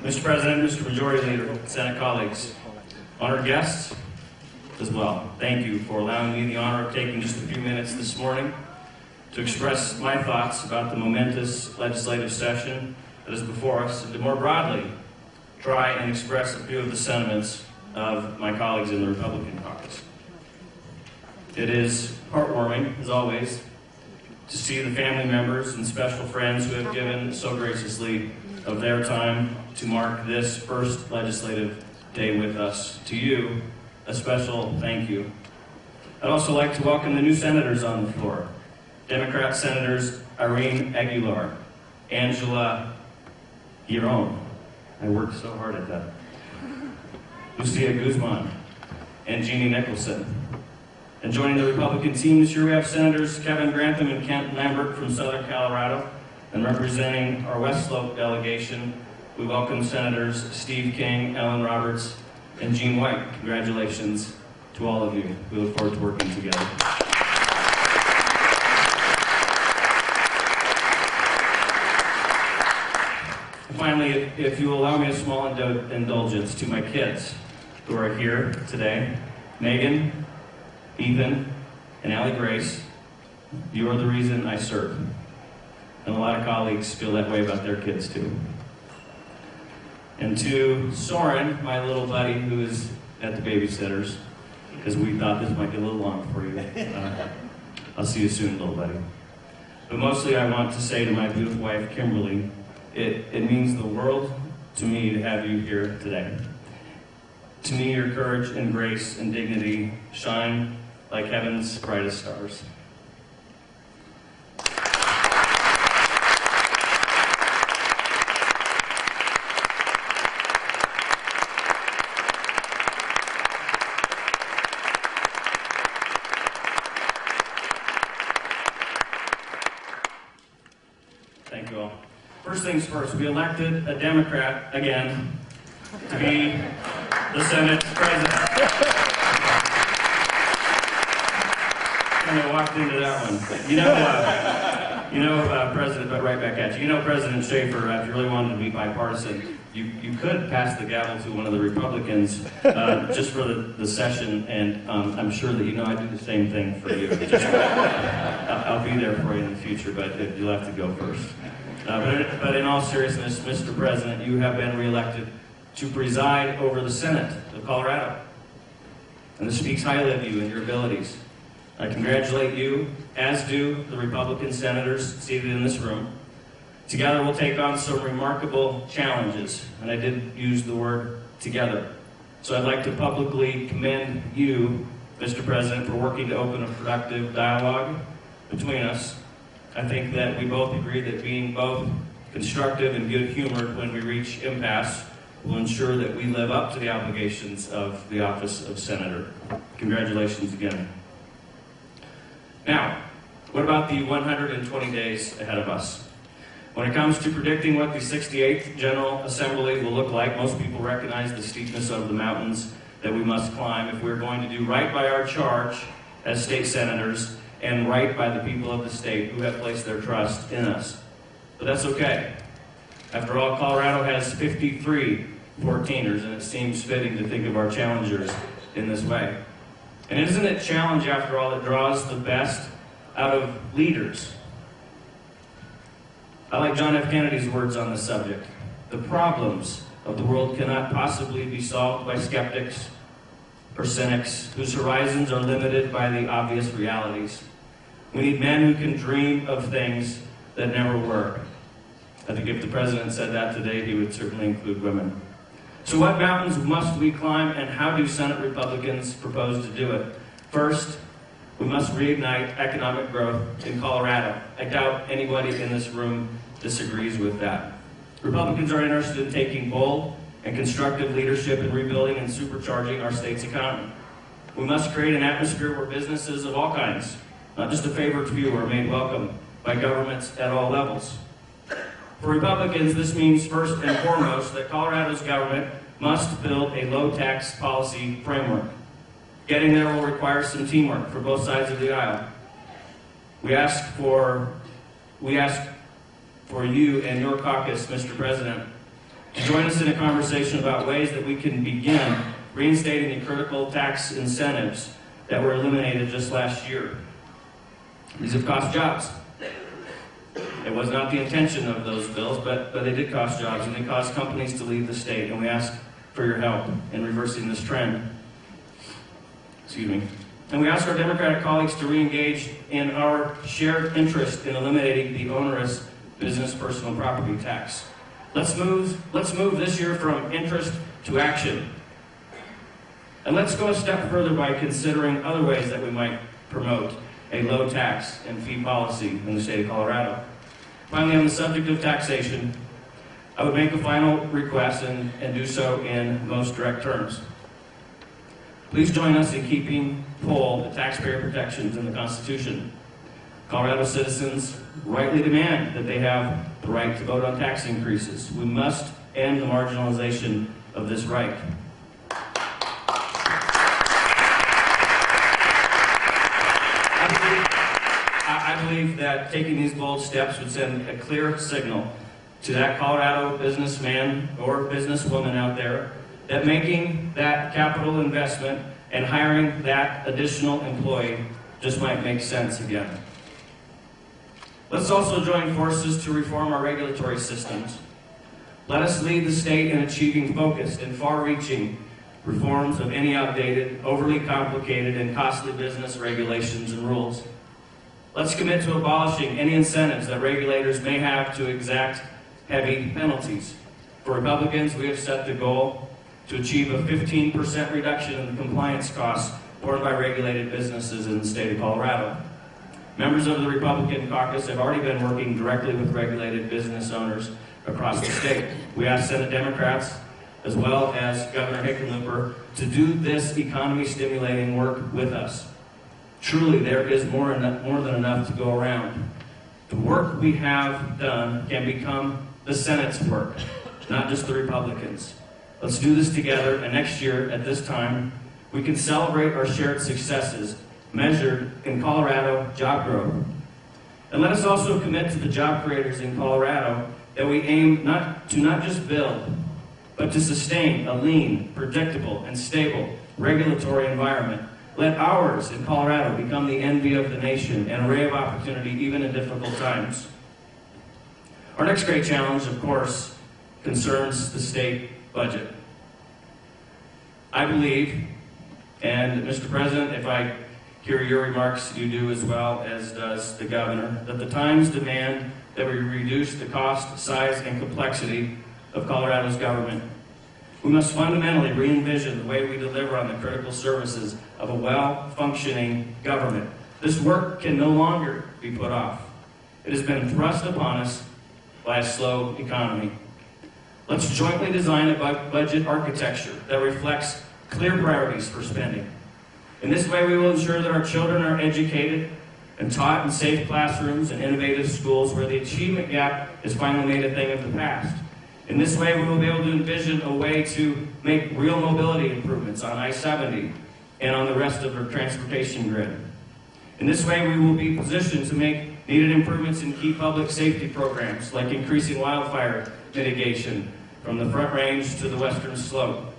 Mr. President, Mr. Majority Leader, Senate colleagues, honored guests as well, thank you for allowing me the honor of taking just a few minutes this morning to express my thoughts about the momentous legislative session that is before us, and to more broadly try and express a few of the sentiments of my colleagues in the Republican caucus. It is heartwarming, as always, to see the family members and special friends who have given so graciously of their time to mark this first legislative day with us. To you, a special thank you. I'd also like to welcome the new senators on the floor. Democrat Senators Irene Aguilar, Angela Giron, I worked so hard at that, Lucia Guzman, and Jeannie Nicholson. And joining the Republican team this year, we have Senators Kevin Grantham and Kent Lambert from Southern Colorado. And representing our West Slope delegation, we welcome Senators Steve King, Ellen Roberts, and Gene White. Congratulations to all of you. We look forward to working together. And finally, if you will allow me a small indulgence to my kids who are here today, Megan, Ethan, and Allie Grace, you are the reason I serve. And a lot of colleagues feel that way about their kids too. And to Soren, my little buddy who is at the babysitters, because we thought this might be a little long for you. I'll see you soon, little buddy. But mostly I want to say to my beautiful wife, Kimberly, it means the world to me to have you here today. To me, your courage and grace and dignity shine like heaven's brightest stars. Thank you all. First things first, we elected a Democrat again to be the Senate president. And I walked into that one. President, but right back at you. You know, President Schaefer, if you really wanted to be bipartisan, you could pass the gavel to one of the Republicans just for the session, and I'm sure that you know I do the same thing for you. I'll be there for you in the future, but you'll have to go first. But in all seriousness, Mr. President, you have been reelected to preside over the Senate of Colorado. And this speaks highly of you and your abilities. I congratulate you, as do the Republican senators seated in this room. Together we'll take on some remarkable challenges, and I did use the word together. So I'd like to publicly commend you, Mr. President, for working to open a productive dialogue between us. I think that we both agree that being both constructive and good-humored when we reach impasse will ensure that we live up to the obligations of the office of Senator. Congratulations again. Now, what about the 120 days ahead of us? When it comes to predicting what the 68th General Assembly will look like, most people recognize the steepness of the mountains that we must climb if we're going to do right by our charge as state senators and right by the people of the state who have placed their trust in us. But that's okay. After all, Colorado has 53 14ers, and it seems fitting to think of our challengers in this way. And isn't it challenge, after all, that draws the best out of leaders? I like John F. Kennedy's words on this subject. The problems of the world cannot possibly be solved by skeptics or cynics whose horizons are limited by the obvious realities. We need men who can dream of things that never were. I think if the president said that today, he would certainly include women. So what mountains must we climb, and how do Senate Republicans propose to do it? First, we must reignite economic growth in Colorado. I doubt anybody in this room disagrees with that. Republicans are interested in taking bold and constructive leadership in rebuilding and supercharging our state's economy. We must create an atmosphere where businesses of all kinds, not just a favored few, are made welcome by governments at all levels. For Republicans, this means first and foremost that Colorado's government must build a low-tax policy framework. Getting there will require some teamwork for both sides of the aisle. We ask for you and your caucus, Mr. President, to join us in a conversation about ways that we can begin reinstating the critical tax incentives that were eliminated just last year. These have cost jobs. It was not the intention of those bills, but they did cost jobs, and they caused companies to leave the state, and we ask for your help in reversing this trend. Excuse me. And we ask our Democratic colleagues to re-engage in our shared interest in eliminating the onerous business personal property tax. Let's move this year from interest to action. And let's go a step further by considering other ways that we might promote a low tax and fee policy in the state of Colorado. Finally, on the subject of taxation, I would make a final request and do so in most direct terms. Please join us in keeping whole the taxpayer protections in the Constitution. Colorado citizens rightly demand that they have the right to vote on tax increases. We must end the marginalization of this right. I believe that taking these bold steps would send a clear signal to that Colorado businessman or businesswoman out there that making that capital investment and hiring that additional employee just might make sense again. Let's also join forces to reform our regulatory systems. Let us lead the state in achieving focused and far-reaching reforms of any outdated, overly complicated, and costly business regulations and rules. Let's commit to abolishing any incentives that regulators may have to exact heavy penalties. For Republicans, we have set the goal to achieve a 15% reduction in the compliance costs borne by regulated businesses in the state of Colorado. Members of the Republican caucus have already been working directly with regulated business owners across the state. We ask Senate Democrats, as well as Governor Hickenlooper, to do this economy-stimulating work with us. Truly, there is more than enough to go around. The work we have done can become the Senate's work, not just the Republicans. Let's do this together, and next year, at this time, we can celebrate our shared successes, measured in Colorado job growth. And let us also commit to the job creators in Colorado that we aim not just build, but to sustain a lean, predictable, and stable regulatory environment. Let ours in Colorado become the envy of the nation, an array of opportunity even in difficult times. Our next great challenge, of course, concerns the state budget. I believe, and Mr. President, if I hear your remarks, you do as well, as does the governor, that the times demand that we reduce the cost, size, and complexity of Colorado's government. We must fundamentally re-envision the way we deliver on the critical services of a well-functioning government. This work can no longer be put off. It has been thrust upon us by a slow economy. Let's jointly design a budget architecture that reflects clear priorities for spending. In this way, we will ensure that our children are educated and taught in safe classrooms and innovative schools where the achievement gap is finally made a thing of the past. In this way, we will be able to envision a way to make real mobility improvements on I-70 and on the rest of our transportation grid. In this way, we will be positioned to make needed improvements in key public safety programs, like increasing wildfire mitigation from the Front Range to the Western Slope.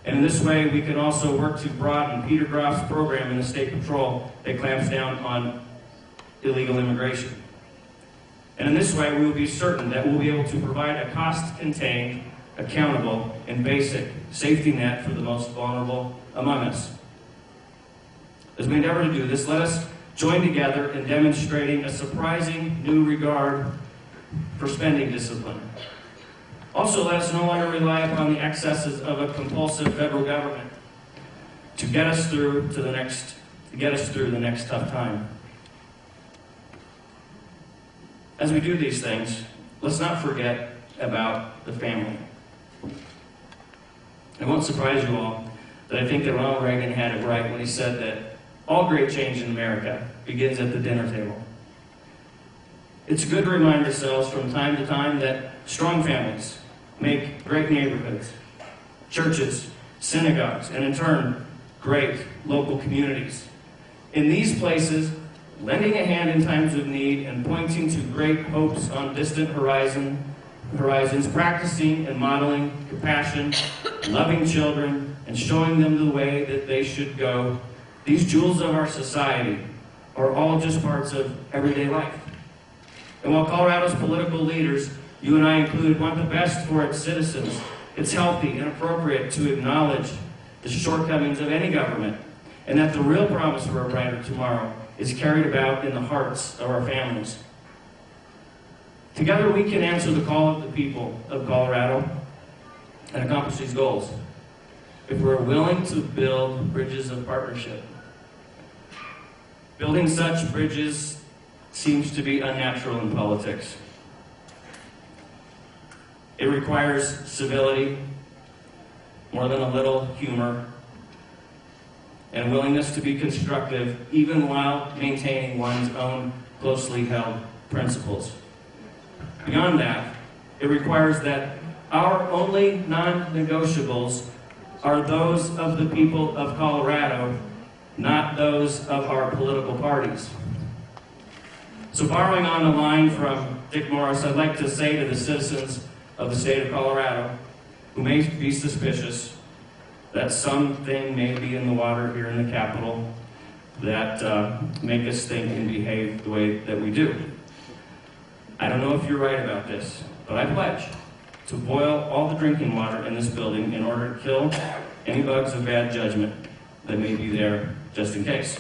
And in this way, we can also work to broaden Peter Groff's program in the State Patrol that clamps down on illegal immigration. And in this way, we will be certain that we'll be able to provide a cost-contained, accountable, and basic safety net for the most vulnerable among us. As we endeavor to do this, let us join together in demonstrating a surprising new regard for spending discipline. Also, let us no longer rely upon the excesses of a compulsive federal government to get us through the next tough time. As we do these things, let's not forget about the family. It won't surprise you all that I think that Ronald Reagan had it right when he said that all great change in America begins at the dinner table. It's good to remind ourselves from time to time that strong families make great neighborhoods, churches, synagogues, and in turn, great local communities. In these places, lending a hand in times of need and pointing to great hopes on distant horizon Horizons, practicing and modeling compassion, loving children, and showing them the way that they should go. These jewels of our society are all just parts of everyday life. And while Colorado's political leaders, you and I included, want the best for its citizens, it's healthy and appropriate to acknowledge the shortcomings of any government, and that the real promise for a brighter tomorrow is carried about in the hearts of our families. Together we can answer the call of the people of Colorado and accomplish these goals if we're willing to build bridges of partnership. Building such bridges seems to be unnatural in politics. It requires civility, more than a little humor, and willingness to be constructive, even while maintaining one's own closely held principles. Beyond that, it requires that our only non-negotiables are those of the people of Colorado, not those of our political parties. So borrowing on a line from Dick Morris, I'd like to say to the citizens of the state of Colorado, who may be suspicious that something may be in the water here in the Capitol that make us think and behave the way that we do. I don't know if you're right about this, but I pledge to boil all the drinking water in this building in order to kill any bugs of bad judgment that may be there, just in case.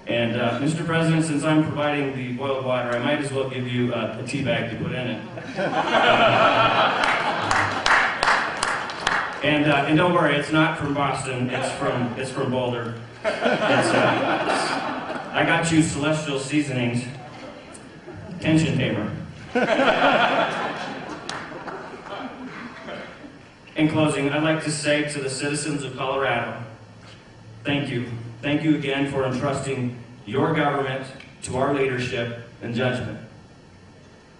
And Mr. President, since I'm providing the boiled water, I might as well give you a tea bag to put in it. And don't worry, it's not from Boston. It's from Boulder. I got you Celestial Seasonings tension tamer. In closing, I'd like to say to the citizens of Colorado, thank you. Thank you again for entrusting your government to our leadership and judgment.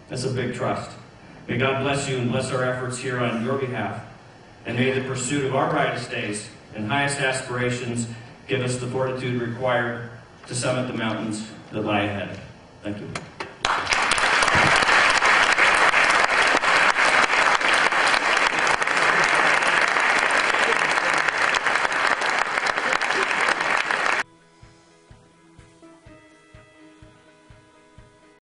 That's a big trust. May God bless you and bless our efforts here on your behalf. And may the pursuit of our brightest days and highest aspirations give us the fortitude required to summit the mountains that lie ahead. Thank you.